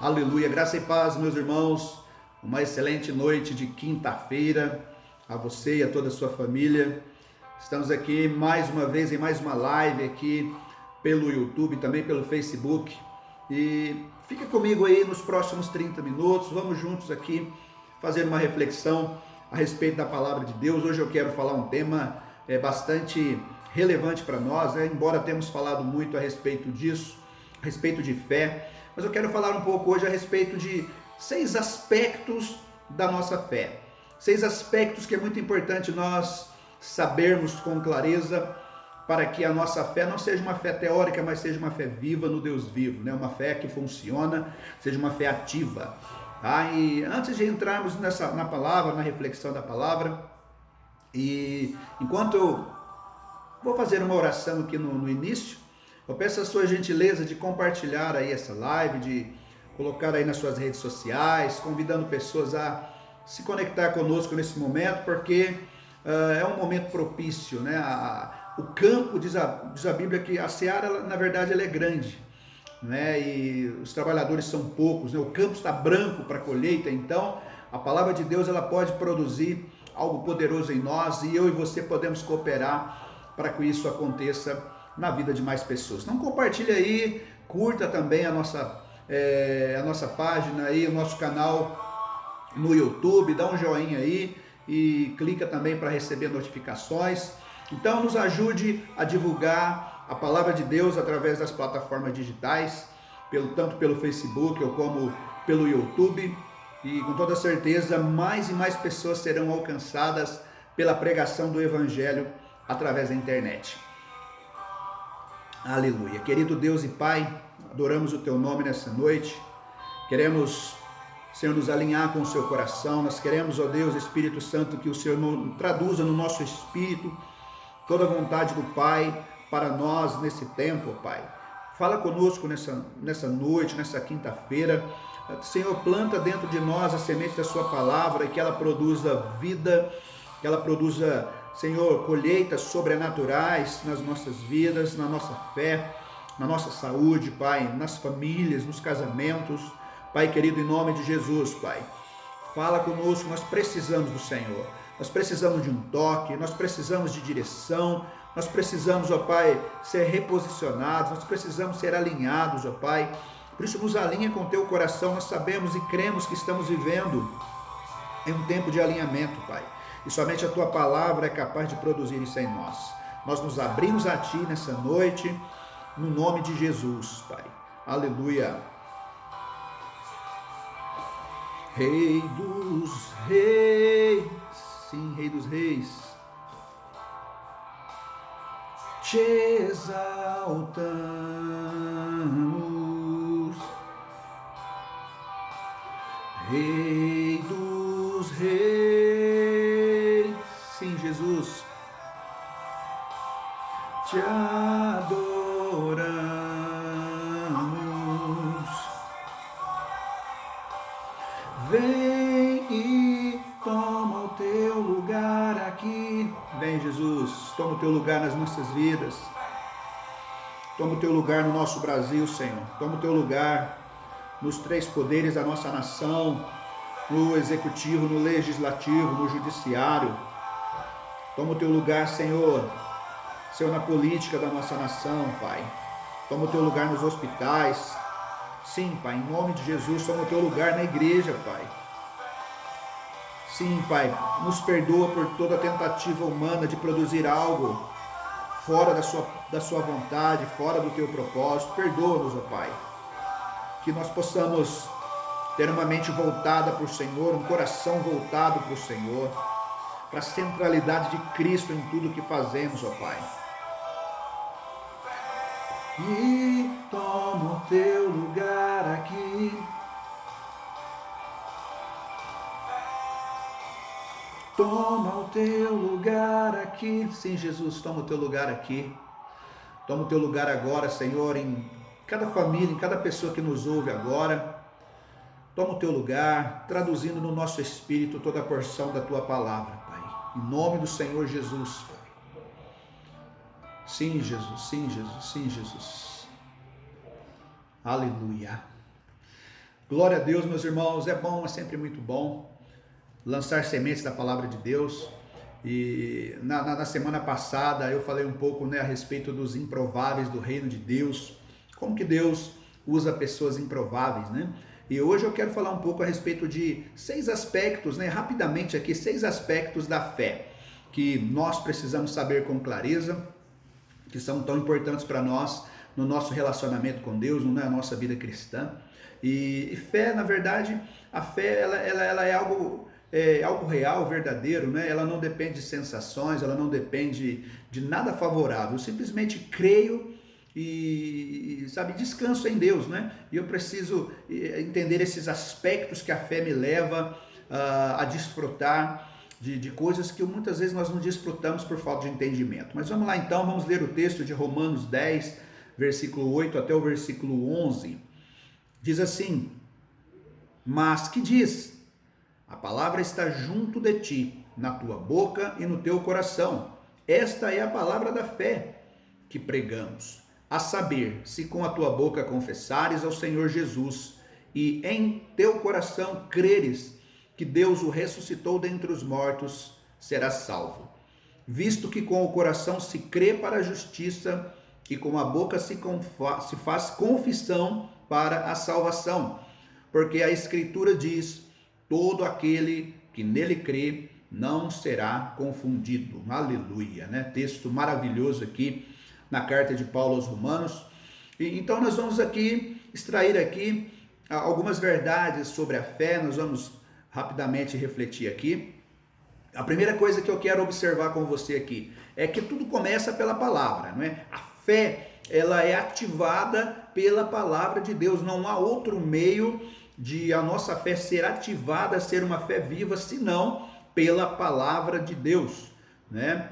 Aleluia, graça e paz, meus irmãos. Uma excelente noite de quinta-feira a você e a toda a sua família. Estamos aqui mais uma vez em mais uma live aqui pelo YouTube, também pelo Facebook. E fica comigo aí nos próximos 30 minutos. Vamos juntos aqui fazer uma reflexão a respeito da palavra de Deus. Hoje eu quero falar um tema bastante relevante para nós, embora temos falado muito a respeito disso, a respeito de fé. Mas eu quero falar um pouco hoje a respeito de 6 aspectos da nossa fé. 6 aspectos que é muito importante nós sabermos com clareza para que a nossa fé não seja uma fé teórica, mas seja uma fé viva no Deus vivo, né? Uma fé que funciona, seja uma fé ativa. Tá? E antes de entrarmos na palavra, na reflexão da palavra, e enquanto eu vou fazer uma oração aqui no início, eu peço a sua gentileza de compartilhar aí essa live, de colocar aí nas suas redes sociais, convidando pessoas a se conectar conosco nesse momento, porque é um momento propício, né? O campo, diz a Bíblia que a seara, na verdade, ela é grande, né? E os trabalhadores são poucos, né? O campo está branco para a colheita, então a palavra de Deus ela pode produzir algo poderoso em nós e eu e você podemos cooperar para que isso aconteça na vida de mais pessoas. Então compartilha aí, curta também a nossa página aí, o nosso canal no YouTube, dá um joinha aí e clica também para receber notificações. Então nos ajude a divulgar a palavra de Deus através das plataformas digitais, tanto pelo Facebook ou como pelo YouTube, e com toda certeza mais e mais pessoas serão alcançadas pela pregação do Evangelho através da internet. Aleluia. Querido Deus e Pai, adoramos o Teu nome nessa noite. Queremos, Senhor, nos alinhar com o Seu coração. Nós queremos, ó Deus, Espírito Santo, que o Senhor traduza no nosso espírito toda a vontade do Pai para nós nesse tempo, ó Pai. Fala conosco nessa noite, nessa quinta-feira. Senhor, planta dentro de nós a semente da Sua palavra e que ela produza vida, que ela produza, Senhor, colheitas sobrenaturais nas nossas vidas, na nossa fé, na nossa saúde, Pai, nas famílias, nos casamentos. Pai querido, em nome de Jesus, Pai, fala conosco, nós precisamos do Senhor. Nós precisamos de um toque, nós precisamos de direção, nós precisamos, ó Pai, ser reposicionados, nós precisamos ser alinhados, ó Pai. Por isso nos alinha com o Teu coração, nós sabemos e cremos que estamos vivendo em um tempo de alinhamento, Pai. E somente a Tua palavra é capaz de produzir isso em nós. Nós nos abrimos a Ti nessa noite, no nome de Jesus, Pai. Aleluia. Rei dos reis, sim, Rei dos reis, te exaltamos, Rei dos reis, sim, Jesus, te adoramos, vem e toma o Teu lugar aqui, vem Jesus, toma o Teu lugar nas nossas vidas, toma o Teu lugar no nosso Brasil, Senhor, toma o Teu lugar nos 3 poderes da nossa nação, no executivo, no legislativo, no judiciário. Toma o Teu lugar, Senhor, na política da nossa nação, Pai. Toma o Teu lugar nos hospitais. Sim, Pai, em nome de Jesus, toma o Teu lugar na igreja, Pai. Sim, Pai, nos perdoa por toda tentativa humana de produzir algo fora da sua vontade, fora do Teu propósito. Perdoa-nos, ó Pai. Que nós possamos ter uma mente voltada para o Senhor, um coração voltado para o Senhor, para a centralidade de Cristo em tudo que fazemos, ó Pai. E toma o Teu lugar aqui. Toma o Teu lugar aqui. Sim, Jesus, toma o Teu lugar aqui. Toma o Teu lugar agora, Senhor, em cada família, em cada pessoa que nos ouve agora. Toma o Teu lugar, traduzindo no nosso espírito toda a porção da Tua palavra, Pai. Em nome do Senhor Jesus, Pai. Sim, Jesus, sim, Jesus, sim, Jesus. Aleluia. Glória a Deus, meus irmãos, é bom, é sempre muito bom lançar sementes da palavra de Deus. E na semana passada eu falei um pouco, né, a respeito dos improváveis do reino de Deus, como que Deus usa pessoas improváveis, né? E hoje eu quero falar um pouco a respeito de 6 aspectos, né, rapidamente aqui, 6 aspectos da fé que nós precisamos saber com clareza, que são tão importantes para nós no nosso relacionamento com Deus, na nossa vida cristã. E fé, na verdade, a fé ela é algo real, verdadeiro, né? Ela não depende de sensações, ela não depende de nada favorável. Eu simplesmente creio e sabe, descanso em Deus, né? E eu preciso entender esses aspectos que a fé me leva a desfrutar de coisas que muitas vezes nós não desfrutamos por falta de entendimento. Mas vamos lá então, vamos ler o texto de Romanos 10, versículo 8 até o versículo 11. Diz assim: mas que diz? A palavra está junto de ti, na tua boca e no teu coração. Esta é a palavra da fé que pregamos. A saber, se com a tua boca confessares ao Senhor Jesus e em teu coração creres que Deus o ressuscitou dentre os mortos, serás salvo. Visto que com o coração se crê para a justiça e com a boca se faz confissão para a salvação. Porque a Escritura diz: todo aquele que nele crê não será confundido. Aleluia, né? Texto maravilhoso aqui na carta de Paulo aos Romanos. E então nós vamos aqui extrair aqui algumas verdades sobre a fé. Nós vamos rapidamente refletir aqui. A primeira coisa que eu quero observar com você aqui é que tudo começa pela palavra, não é? A fé, ela é ativada pela palavra de Deus. Não há outro meio de a nossa fé ser ativada, ser uma fé viva, senão pela palavra de Deus, né?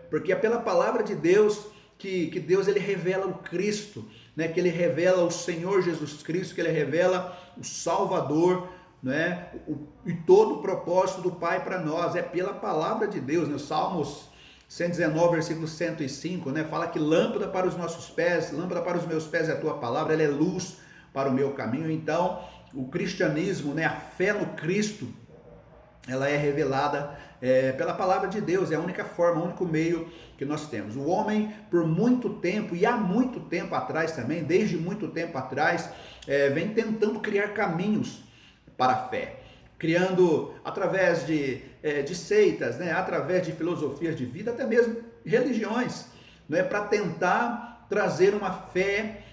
Porque é pela palavra de Deus que Deus ele revela o Cristo, né? Que ele revela o Senhor Jesus Cristo, que ele revela o Salvador, né? E todo o propósito do Pai para nós é pela palavra de Deus, né? Salmos 119, versículo 105, né? Fala que lâmpada para os nossos pés, lâmpada para os meus pés é a tua palavra, ela é luz para o meu caminho. Então, o cristianismo, né? A fé no Cristo, ela é revelada pela palavra de Deus, é a única forma, o único meio que nós temos. O homem, por muito tempo, e há muito tempo atrás também, desde muito tempo atrás, vem tentando criar caminhos para a fé, criando através de seitas, né, através de filosofias de vida, até mesmo religiões, né, para tentar trazer uma fé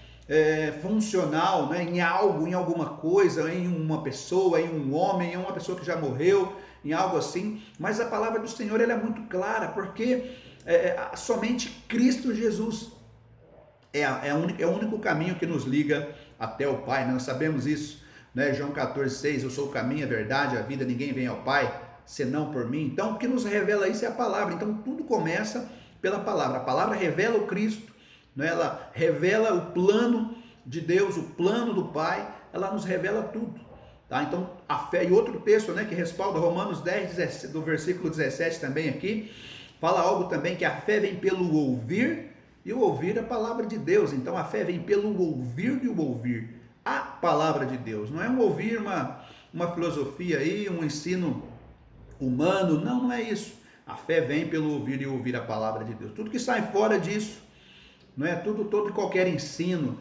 funcional, né, em algo, em alguma coisa, em uma pessoa, em um homem, em uma pessoa que já morreu, em algo assim. Mas a palavra do Senhor ela é muito clara, porque somente Cristo Jesus é o único caminho que nos liga até o Pai, né? Nós sabemos isso, né? João 14,6, eu sou o caminho, a verdade, a vida, ninguém vem ao Pai senão por mim. Então o que nos revela isso é a palavra. Então tudo começa pela palavra. A palavra revela o Cristo, né? Ela revela o plano de Deus, o plano do Pai, ela nos revela tudo, tá? Então a fé, e outro texto, né, que respalda Romanos 10, do versículo 17 também aqui, fala algo também, que a fé vem pelo ouvir, e o ouvir a palavra de Deus. Então a fé vem pelo ouvir e o ouvir a palavra de Deus. Não é um ouvir uma filosofia aí, um ensino humano, não é isso. A fé vem pelo ouvir e ouvir a palavra de Deus. Tudo que sai fora disso, não é? Todo e qualquer ensino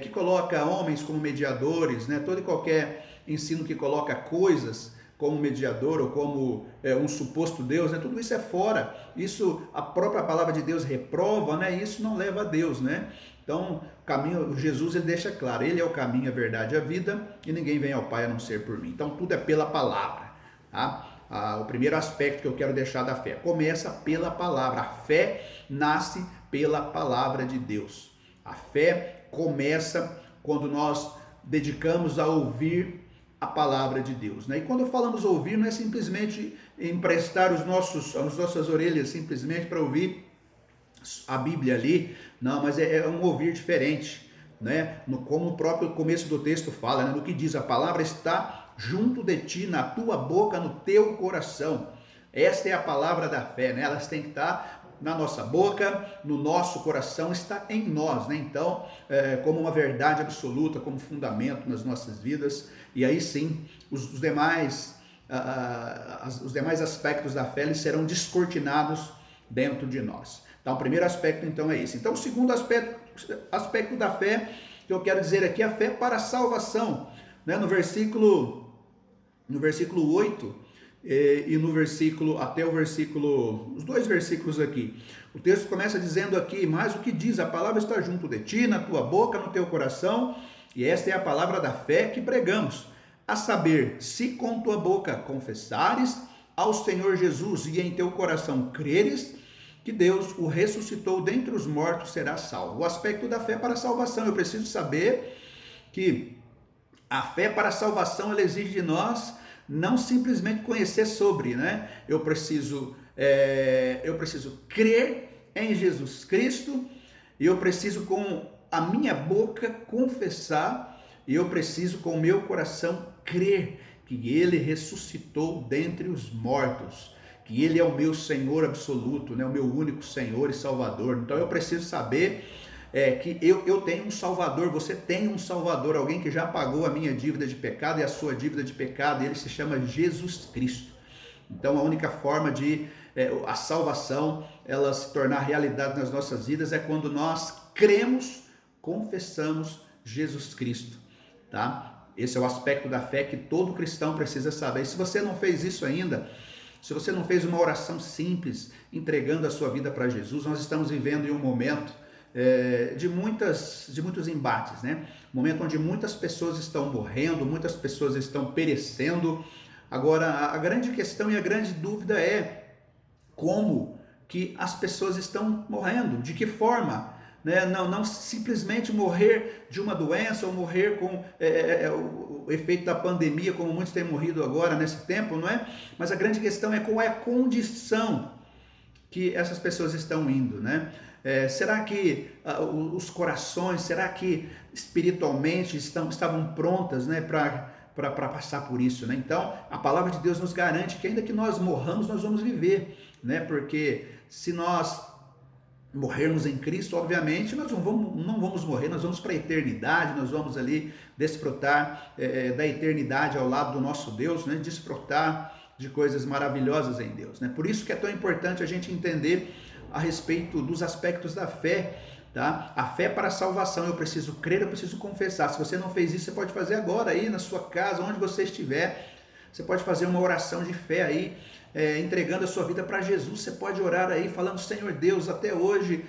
que coloca homens como mediadores, né? Todo e qualquer ensino que coloca coisas como mediador ou como um suposto Deus, né? Tudo isso é fora. Isso a própria palavra de Deus reprova, né? Isso não leva a Deus, né? Então, o caminho, Jesus ele deixa claro, ele é o caminho, a verdade e a vida, e ninguém vem ao Pai a não ser por mim. Então, tudo é pela palavra, tá? O primeiro aspecto que eu quero deixar da fé, começa pela palavra. A fé nasce pela palavra de Deus. A fé começa quando nós dedicamos a ouvir a palavra de Deus, né? E quando falamos ouvir, não é simplesmente emprestar as nossas orelhas simplesmente para ouvir a Bíblia ali, não, mas é um ouvir diferente, né? Como o próprio começo do texto fala, né? No que diz, a palavra está junto de ti, na tua boca, no teu coração. Esta é a palavra da fé, né? Elas têm que estar na nossa boca, no nosso coração, está em nós, né? Então, como uma verdade absoluta, como fundamento nas nossas vidas, e aí sim, os demais aspectos da fé eles serão descortinados dentro de nós. Então, o primeiro aspecto, então, é esse. Então, o segundo aspecto da fé, que eu quero dizer aqui, é a fé para a salvação, né? No versículo 8, e no versículo, até o versículo, os dois versículos aqui, o texto começa dizendo aqui, mas o que diz, a palavra está junto de ti, na tua boca, no teu coração, e esta é a palavra da fé que pregamos, a saber, se com tua boca confessares ao Senhor Jesus e em teu coração creres, que Deus o ressuscitou dentre os mortos, será salvo. O aspecto da fé para a salvação, eu preciso saber que a fé para a salvação, ela exige de nós não simplesmente conhecer sobre, né? Eu preciso crer em Jesus Cristo, e eu preciso com a minha boca confessar, e eu preciso com o meu coração crer que Ele ressuscitou dentre os mortos, que Ele é o meu Senhor absoluto, né? O meu único Senhor e Salvador. Então eu preciso saber que eu tenho um Salvador, você tem um Salvador, alguém que já pagou a minha dívida de pecado e a sua dívida de pecado, e ele se chama Jesus Cristo. Então a única forma de a salvação ela se tornar realidade nas nossas vidas é quando nós cremos, confessamos Jesus Cristo, tá? Esse é o aspecto da fé que todo cristão precisa saber. E se você não fez isso ainda, se você não fez uma oração simples, entregando a sua vida para Jesus, nós estamos vivendo em um momento de muitos embates, né? Momento onde muitas pessoas estão morrendo, muitas pessoas estão perecendo. Agora, a grande questão e a grande dúvida é como que as pessoas estão morrendo, de que forma, né? Não simplesmente morrer de uma doença ou morrer com o efeito da pandemia, como muitos têm morrido agora nesse tempo, não é? Mas a grande questão é qual é a condição que essas pessoas estão indo, né? Será que os corações, será que espiritualmente estavam prontas, né, para passar por isso, né? Então, a palavra de Deus nos garante que ainda que nós morramos, nós vamos viver, né? Porque se nós morrermos em Cristo, obviamente, nós não vamos morrer, nós vamos para a eternidade, nós vamos ali desfrutar da eternidade ao lado do nosso Deus, né? Desfrutar de coisas maravilhosas em Deus, né? Por isso que é tão importante a gente entender a respeito dos aspectos da fé, tá? A fé para a salvação, eu preciso crer, eu preciso confessar. Se você não fez isso, você pode fazer agora aí na sua casa, onde você estiver. Você pode fazer uma oração de fé aí, entregando a sua vida para Jesus. Você pode orar aí, falando: Senhor Deus, até hoje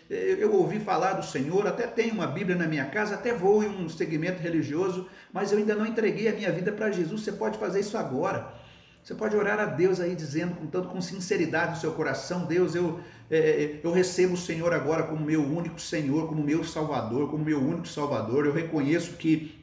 eu ouvi falar do Senhor, até tenho uma Bíblia na minha casa, até vou em um segmento religioso, mas eu ainda não entreguei a minha vida para Jesus. Você pode fazer isso agora. Você pode orar a Deus aí, dizendo com sinceridade no seu coração: Deus, eu recebo o Senhor agora como meu único Senhor, como meu Salvador, como meu único Salvador. Eu reconheço que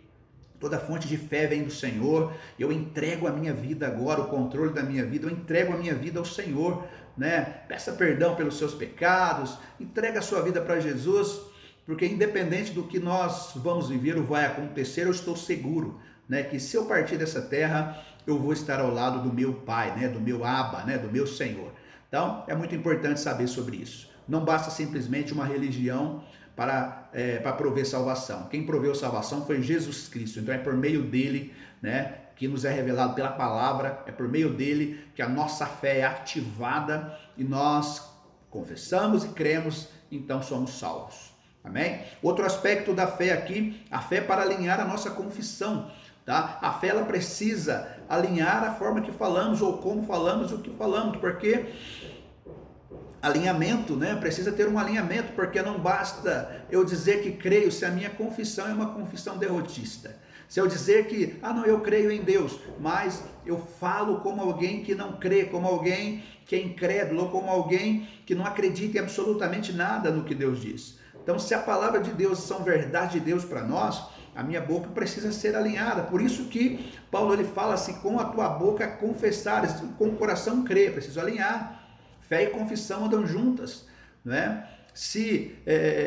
toda fonte de fé vem do Senhor. Eu entrego a minha vida agora, o controle da minha vida, eu entrego a minha vida ao Senhor, né? Peça perdão pelos seus pecados, entrega a sua vida para Jesus, porque independente do que nós vamos viver ou vai acontecer, eu estou seguro, né, que se eu partir dessa terra, eu vou estar ao lado do meu Pai, né, do meu Abba, né, do meu Senhor. Então, é muito importante saber sobre isso. Não basta simplesmente uma religião para prover salvação. Quem proveu salvação foi Jesus Cristo. Então, é por meio dele, né, que nos é revelado pela palavra, é por meio dele que a nossa fé é ativada e nós confessamos e cremos, então somos salvos. Amém? Outro aspecto da fé aqui, a fé para alinhar a nossa confissão. Tá? A fé ela precisa alinhar a forma que falamos ou como falamos o que falamos, porque alinhamento, né? Precisa ter um alinhamento, porque não basta eu dizer que creio se a minha confissão é uma confissão derrotista. Se eu dizer que, não, eu creio em Deus, mas eu falo como alguém que não crê, como alguém que é incrédulo, ou como alguém que não acredita em absolutamente nada no que Deus diz. Então, se a palavra de Deus são verdade de Deus para nós, a minha boca precisa ser alinhada. Por isso que Paulo ele fala assim: com a tua boca confessares, com o coração crer. Preciso alinhar. Fé e confissão andam juntas, né? Se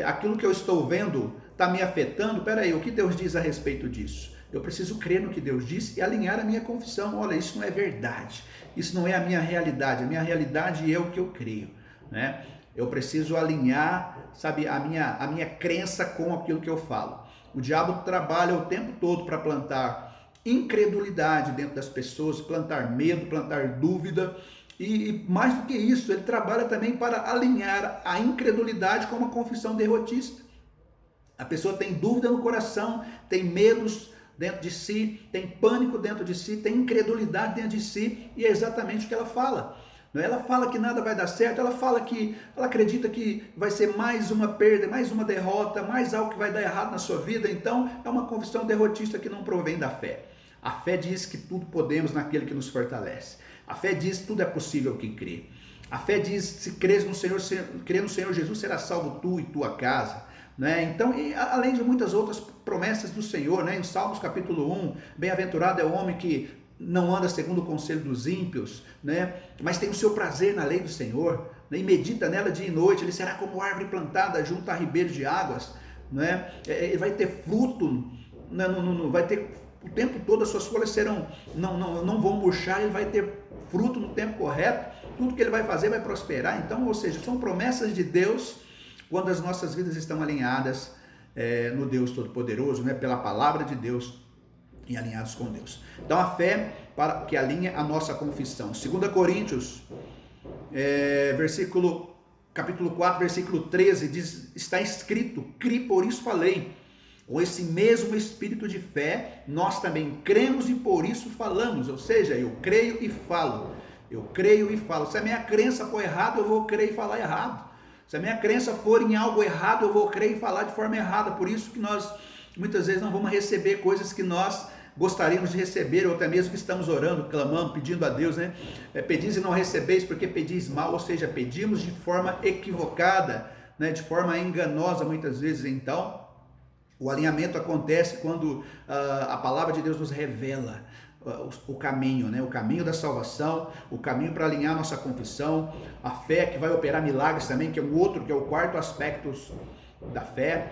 aquilo que eu estou vendo está me afetando, peraí, o que Deus diz a respeito disso? Eu preciso crer no que Deus diz e alinhar a minha confissão. Olha, isso não é verdade, isso não é a minha realidade é o que eu creio, né? Eu preciso alinhar, sabe, a minha crença com aquilo que eu falo. O diabo trabalha o tempo todo para plantar incredulidade dentro das pessoas, plantar medo, plantar dúvida, e mais do que isso, ele trabalha também para alinhar a incredulidade com uma confissão derrotista. A pessoa tem dúvida no coração, tem medos dentro de si, tem pânico dentro de si, tem incredulidade dentro de si, e é exatamente o que ela fala. Ela fala que nada vai dar certo, ela fala que ela acredita que vai ser mais uma perda, mais uma derrota, mais algo que vai dar errado na sua vida. Então é uma confissão derrotista que não provém da fé. A fé diz que tudo podemos naquele que nos fortalece. A fé diz que tudo é possível que crê. A fé diz que se crês no Senhor, crê no Senhor Jesus, será salvo tu e tua casa. Né? Então, e além de muitas outras promessas do Senhor, né? Em Salmos capítulo 1, bem-aventurado é o homem que não anda segundo o conselho dos ímpios, né? Mas tem o seu prazer na lei do Senhor, né? E medita nela dia e noite. Ele será como árvore plantada junto a ribeiros de águas, né? Ele vai ter fruto, vai ter o tempo todo, as suas folhas não vão murchar, ele vai ter fruto no tempo correto, tudo que ele vai fazer vai prosperar. Então, ou seja, são promessas de Deus quando as nossas vidas estão alinhadas no Deus Todo-Poderoso, né? Pela palavra de Deus, e alinhados com Deus. Então a fé que alinha a nossa confissão. 2 Coríntios, capítulo 4, versículo 13, diz, está escrito, cri, por isso falei. Com esse mesmo espírito de fé, nós também cremos e por isso falamos. Ou seja, eu creio e falo. Eu creio e falo. Se a minha crença for errada, eu vou crer e falar errado. Se a minha crença for em algo errado, eu vou crer e falar de forma errada. Por isso que nós muitas vezes não vamos receber coisas que nós gostaríamos de receber, ou até mesmo que estamos orando, clamando, pedindo a Deus, né? Pedis e não recebeis porque pedis mal, ou seja, pedimos de forma equivocada, né? De forma enganosa muitas vezes. Então, o alinhamento acontece quando a palavra de Deus nos revela o caminho, né? O caminho da salvação, o caminho para alinhar nossa confissão, a fé que vai operar milagres também, que é o quarto aspecto da fé,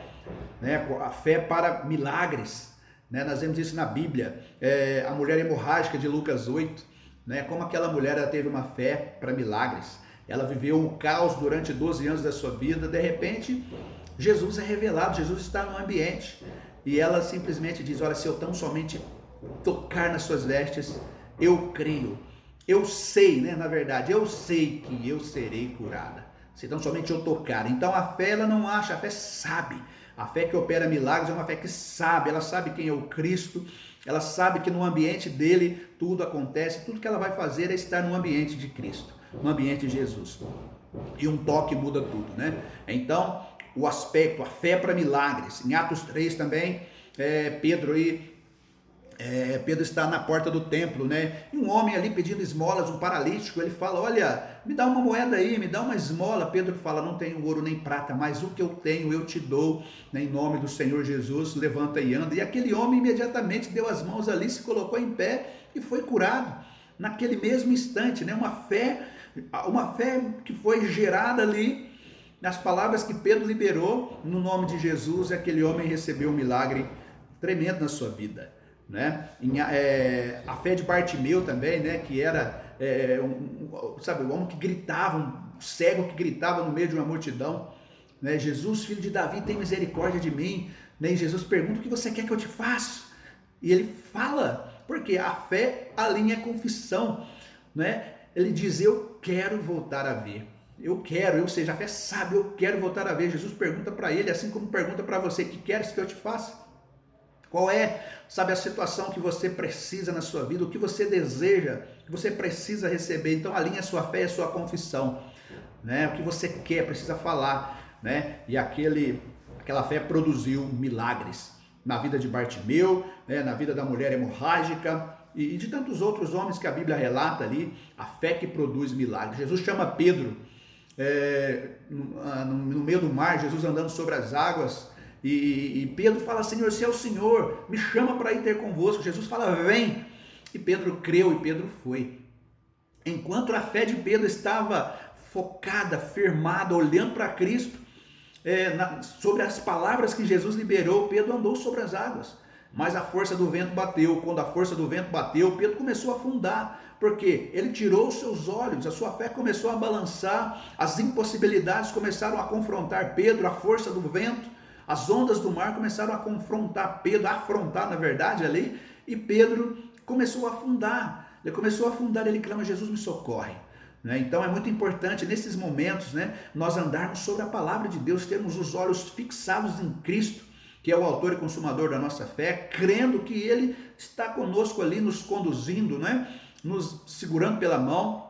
né? A fé para milagres, né? Nós vemos isso na Bíblia, a mulher hemorrágica de Lucas 8, né? Como aquela mulher ela teve uma fé para milagres, ela viveu um caos durante 12 anos da sua vida, de repente Jesus é revelado, Jesus está no ambiente, e ela simplesmente diz, olha, se eu tão somente tocar nas suas vestes, eu creio, eu sei, né? Na verdade, eu sei que eu serei curada, se tão somente eu tocar. Então a fé ela não acha, a fé sabe. A fé que opera milagres é uma fé que sabe, ela sabe quem é o Cristo, ela sabe que no ambiente dele tudo acontece, tudo que ela vai fazer é estar no ambiente de Cristo, no ambiente de Jesus. E um toque muda tudo, né? Então, o aspecto, a fé para milagres. Em Atos 3 também, Pedro está na porta do templo, né? E um homem ali pedindo esmolas, um paralítico, ele fala, olha, me dá uma moeda aí, me dá uma esmola. Pedro fala, não tenho ouro nem prata, mas o que eu tenho eu te dou, né? Em nome do Senhor Jesus, levanta e anda. E aquele homem imediatamente deu as mãos ali, se colocou em pé e foi curado, naquele mesmo instante, né? Uma fé que foi gerada ali, nas palavras que Pedro liberou, no nome de Jesus, aquele homem recebeu um milagre tremendo na sua vida. Né? A fé de Bartimeu também, né? Que era um homem que gritava, um cego que gritava no meio de uma multidão, né? Jesus, filho de Davi, tem misericórdia de mim, né? E Jesus pergunta, o que você quer que eu te faça? E ele fala, porque a fé alinha a confissão, né? Ele diz, eu quero voltar a ver, eu quero, ou seja, a fé sabe, eu quero voltar a ver. Jesus pergunta para ele, assim como pergunta para você, que queres que eu te faça? Qual é, sabe, a situação que você precisa na sua vida, o que você deseja, que você precisa receber? Então alinha a sua fé e a sua confissão, né? O que você quer, precisa falar, né? E aquela fé produziu milagres na vida de Bartimeu, né? Na vida da mulher hemorrágica e de tantos outros homens que a Bíblia relata ali, a fé que produz milagres. Jesus chama Pedro no meio do mar, Jesus andando sobre as águas, e Pedro fala, Senhor, se é o Senhor, me chama para ir ter convosco. Jesus fala, vem. E Pedro creu e Pedro foi. Enquanto a fé de Pedro estava focada, firmada, olhando para Cristo, sobre as palavras que Jesus liberou, Pedro andou sobre as águas. mas a força do vento bateu. Quando a força do vento bateu, Pedro começou a afundar, porque ele tirou os seus olhos, a sua fé começou a balançar, as impossibilidades começaram a confrontar Pedro, a força do vento, as ondas do mar começaram a confrontar Pedro, a afrontar na verdade ali, e Pedro começou a afundar. Ele começou a afundar, ele clama: Jesus, me socorre. Então é muito importante nesses momentos, nós andarmos sobre a palavra de Deus, termos os olhos fixados em Cristo, que é o autor e consumador da nossa fé, crendo que Ele está conosco ali, nos conduzindo, nos segurando pela mão.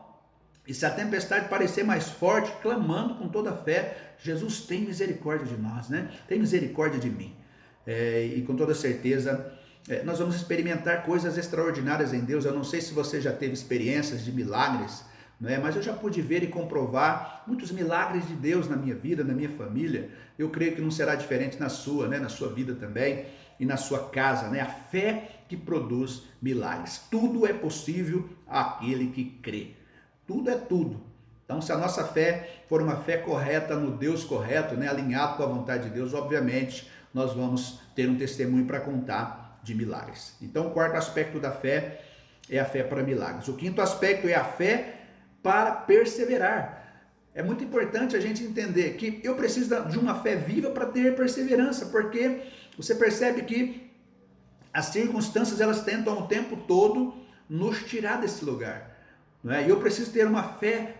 E se a tempestade parecer mais forte, clamando com toda a fé: Jesus, tem misericórdia de nós, tem misericórdia de mim. E com toda certeza nós vamos experimentar coisas extraordinárias em Deus. Eu não sei se você já teve experiências de milagres, mas eu já pude ver e comprovar muitos milagres de Deus na minha vida, na minha família. Eu creio que não será diferente na sua, na sua vida também e na sua casa, A fé que produz milagres. Tudo é possível àquele que crê. Tudo é tudo. Então, se a nossa fé for uma fé correta no Deus correto, alinhado com a vontade de Deus, obviamente nós vamos ter um testemunho para contar de milagres. Então, o quarto aspecto da fé é a fé para milagres. O quinto aspecto é a fé para perseverar. É muito importante a gente entender que eu preciso de uma fé viva para ter perseverança, porque você percebe que as circunstâncias, elas tentam o tempo todo nos tirar desse lugar. E eu preciso ter uma fé,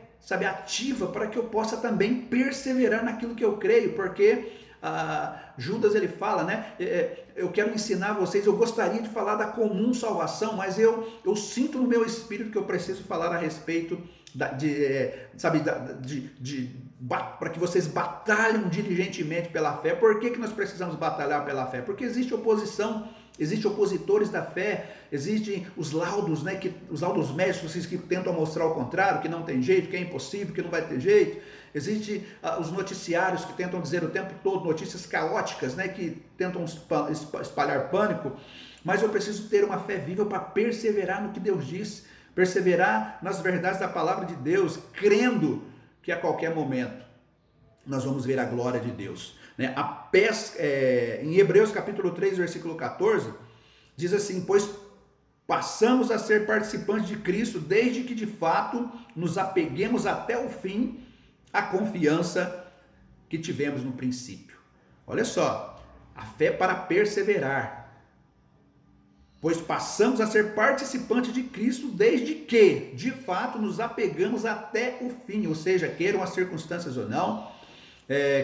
ativa, para que eu possa também perseverar naquilo que eu creio, porque Judas, ele fala, eu quero ensinar vocês, eu gostaria de falar da comum salvação, mas eu sinto no meu espírito que eu preciso falar a respeito para que vocês batalhem diligentemente pela fé. Por que nós precisamos batalhar pela fé? Porque existe oposição, existem opositores da fé, existem os laudos, os laudos médicos que tentam mostrar o contrário, que não tem jeito, que é impossível, que não vai ter jeito. Existem os noticiários que tentam dizer o tempo todo notícias caóticas, que tentam espalhar pânico. Mas eu preciso ter uma fé viva para perseverar no que Deus diz, perseverar nas verdades da palavra de Deus, crendo que a qualquer momento nós vamos ver a glória de Deus. Em Hebreus capítulo 3, versículo 14, diz assim: pois passamos a ser participantes de Cristo, desde que de fato nos apeguemos até o fim à confiança que tivemos no princípio. Olha só, a fé para perseverar. Pois passamos a ser participantes de Cristo, desde que de fato nos apegamos até o fim, ou seja, queiram as circunstâncias ou não,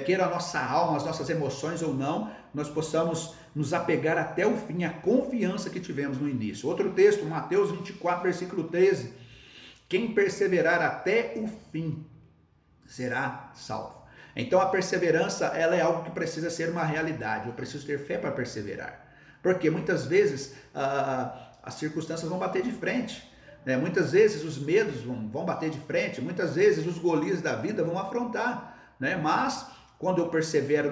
queira a nossa alma, as nossas emoções ou não, nós possamos nos apegar até o fim, a confiança que tivemos no início. Outro texto, Mateus 24, versículo 13: quem perseverar até o fim será salvo. Então a perseverança, ela é algo que precisa ser uma realidade. Eu preciso ter fé para perseverar, porque muitas vezes as circunstâncias vão bater de frente, muitas vezes os medos vão bater de frente, muitas vezes os Golias da vida vão afrontar, mas quando eu persevero,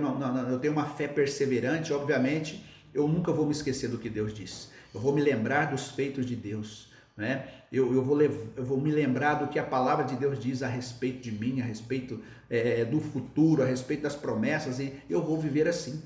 eu tenho uma fé perseverante, obviamente eu nunca vou me esquecer do que Deus disse, eu vou me lembrar dos feitos de Deus, eu vou me lembrar do que a palavra de Deus diz a respeito de mim, a respeito do futuro, a respeito das promessas, e eu vou viver assim,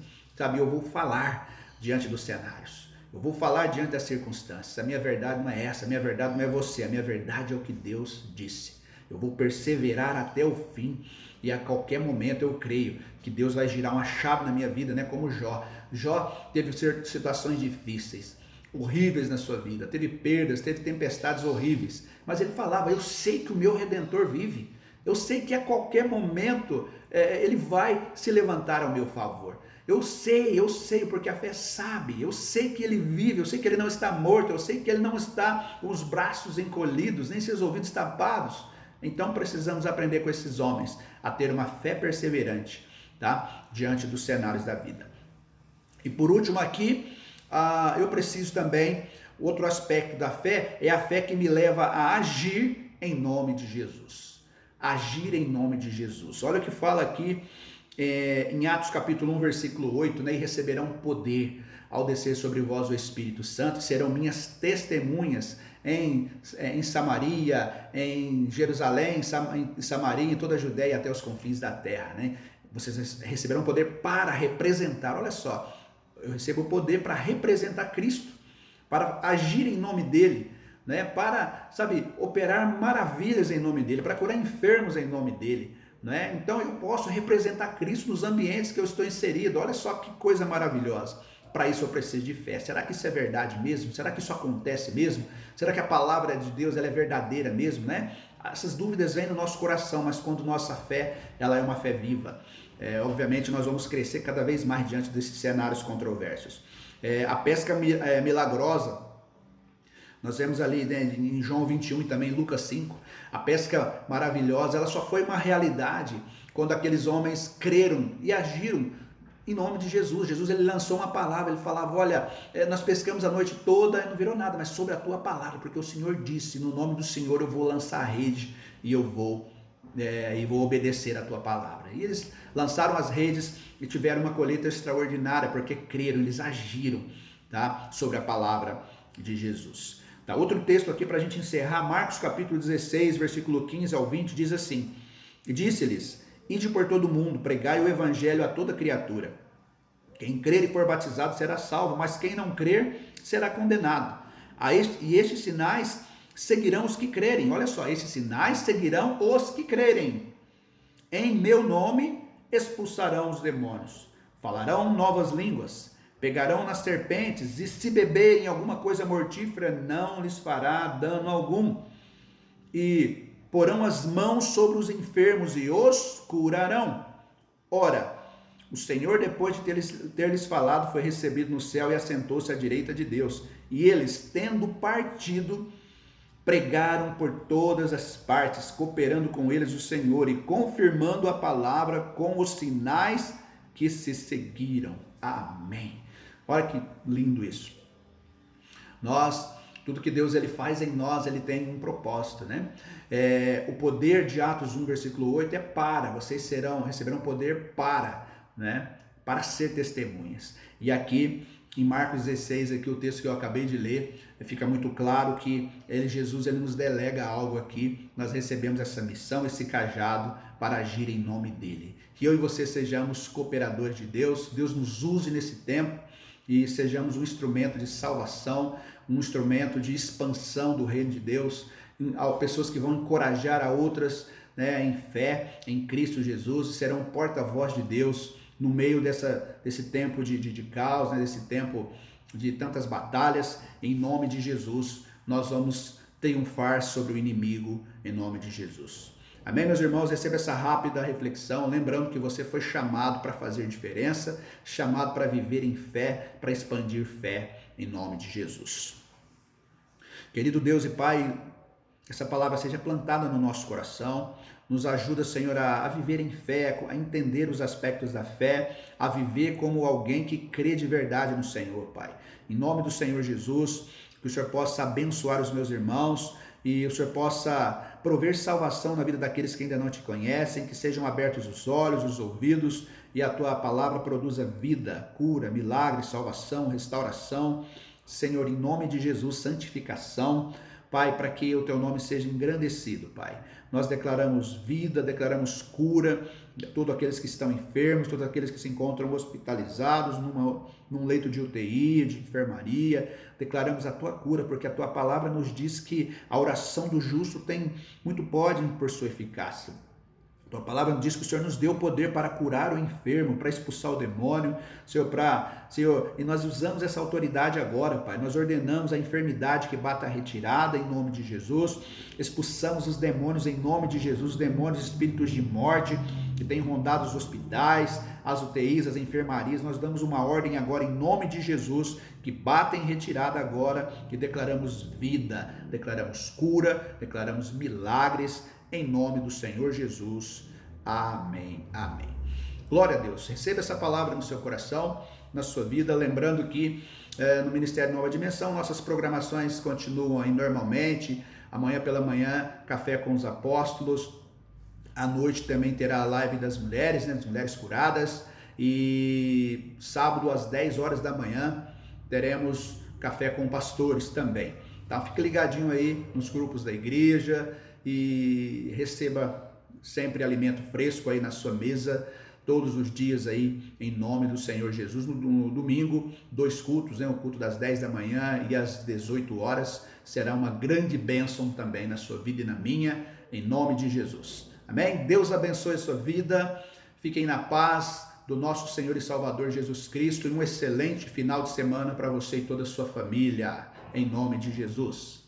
eu vou falar diante dos cenários, eu vou falar diante das circunstâncias. A minha verdade não é essa, a minha verdade não é você, a minha verdade é o que Deus disse. Eu vou perseverar até o fim, e a qualquer momento eu creio que Deus vai girar uma chave na minha vida, como Jó. Jó teve situações difíceis, horríveis na sua vida, teve perdas, teve tempestades horríveis, mas ele falava: eu sei que o meu Redentor vive, eu sei que a qualquer momento ele vai se levantar ao meu favor. Eu sei, porque a fé sabe, eu sei que ele vive, eu sei que ele não está morto, eu sei que ele não está com os braços encolhidos, nem seus ouvidos tapados. Então precisamos aprender com esses homens a ter uma fé perseverante, diante dos cenários da vida. E por último aqui, eu preciso também, outro aspecto da fé, é a fé que me leva a agir em nome de Jesus. Agir em nome de Jesus. Olha o que fala aqui, em Atos capítulo 1, versículo 8, e receberão poder ao descer sobre vós o Espírito Santo, e serão minhas testemunhas em Samaria, em Jerusalém, em Samaria, em toda a Judéia até os confins da terra. Vocês receberão poder para representar, olha só, eu recebo o poder para representar Cristo, para agir em nome dele, né? Para, sabe, operar maravilhas em nome dele, para curar enfermos em nome dele, né? Então eu posso representar Cristo nos ambientes que eu estou inserido. Olha só que coisa maravilhosa. Para isso eu preciso de fé. Será que isso é verdade mesmo? Será que isso acontece mesmo? Será que a palavra de Deus ela é verdadeira mesmo, né? Essas dúvidas vêm no nosso coração, mas quando nossa fé ela é uma fé viva, obviamente nós vamos crescer cada vez mais diante desses cenários controversos. A pesca milagrosa, nós vemos ali, né, em João 21 e também em Lucas 5, a pesca maravilhosa, ela só foi uma realidade quando aqueles homens creram e agiram em nome de Jesus. Jesus ele lançou uma palavra, ele falava, olha, nós pescamos a noite toda e não virou nada, mas sobre a tua palavra, porque o Senhor disse, no nome do Senhor eu vou lançar a rede e eu vou obedecer a tua palavra. E eles lançaram as redes e tiveram uma colheita extraordinária, porque creram, eles agiram, tá, sobre a palavra de Jesus. Tá, outro texto aqui para a gente encerrar, Marcos capítulo 16, versículo 15 ao 20, diz assim, e disse-lhes, ide por todo o mundo, pregai o evangelho a toda criatura. Quem crer e for batizado será salvo, mas quem não crer será condenado. E estes sinais seguirão os que crerem. Olha só, esses sinais seguirão os que crerem. Em meu nome expulsarão os demônios, falarão novas línguas, pegarão nas serpentes, e se beberem alguma coisa mortífera, não lhes fará dano algum. E porão as mãos sobre os enfermos e os curarão. Ora, o Senhor, depois de ter lhes falado, foi recebido no céu e assentou-se à direita de Deus. E eles, tendo partido, pregaram por todas as partes, cooperando com eles o Senhor e confirmando a palavra com os sinais que se seguiram. Amém. Olha que lindo isso. Tudo que Deus ele faz em nós, ele tem um propósito, né? O poder de Atos 1, versículo 8 vocês receberão poder para ser testemunhas. E aqui em Marcos 16, aqui o texto que eu acabei de ler, fica muito claro que Jesus ele nos delega algo aqui, nós recebemos essa missão, esse cajado para agir em nome dele. Que eu e você sejamos cooperadores de Deus, Deus nos use nesse tempo e sejamos um instrumento de salvação, um instrumento de expansão do reino de Deus, pessoas que vão encorajar a outras, né, em fé, em Cristo Jesus, e serão porta-voz de Deus no meio desse tempo de caos, né, desse tempo de tantas batalhas. Em nome de Jesus, nós vamos triunfar sobre o inimigo, em nome de Jesus. Amém, meus irmãos? Receba essa rápida reflexão, lembrando que você foi chamado para fazer diferença, chamado para viver em fé, para expandir fé, em nome de Jesus. Querido Deus e Pai, essa palavra seja plantada no nosso coração, nos ajuda, Senhor, a viver em fé, a entender os aspectos da fé, a viver como alguém que crê de verdade no Senhor, Pai. Em nome do Senhor Jesus, que o Senhor possa abençoar os meus irmãos e o Senhor possa prover salvação na vida daqueles que ainda não te conhecem, que sejam abertos os olhos, os ouvidos e a Tua palavra produza vida, cura, milagre, salvação, restauração. Senhor, em nome de Jesus, santificação, Pai, para que o Teu nome seja engrandecido, Pai. Nós declaramos vida, declaramos cura a todos aqueles que estão enfermos, todos aqueles que se encontram hospitalizados num leito de UTI, de enfermaria. Declaramos a Tua cura, porque a Tua palavra nos diz que a oração do justo tem muito poder por sua eficácia. Tua palavra diz que o Senhor nos deu poder para curar o enfermo, para expulsar o demônio, Senhor, e nós usamos essa autoridade agora, Pai. Nós ordenamos a enfermidade que bata a retirada em nome de Jesus, expulsamos os demônios em nome de Jesus, os demônios, espíritos de morte que têm rondado os hospitais, as UTIs, as enfermarias. Nós damos uma ordem agora em nome de Jesus, que bata em retirada agora, que declaramos vida, declaramos cura, declaramos milagres, em nome do Senhor Jesus. Amém. Amém. Glória a Deus. Receba essa palavra no seu coração, na sua vida. Lembrando que no Ministério Nova Dimensão, nossas programações continuam aí normalmente. Amanhã pela manhã, Café com os Apóstolos. À noite também terá a live das mulheres, né, das mulheres curadas. E sábado às 10 horas da manhã, teremos Café com Pastores também. Então fique ligadinho aí nos grupos da igreja e receba sempre alimento fresco aí na sua mesa todos os dias aí, em nome do Senhor Jesus. No domingo, 2 cultos, né? O culto das 10 da manhã e às 18 horas, será uma grande bênção também na sua vida e na minha, em nome de Jesus. Amém? Deus abençoe a sua vida, fiquem na paz do nosso Senhor e Salvador Jesus Cristo e um excelente final de semana para você e toda a sua família, em nome de Jesus.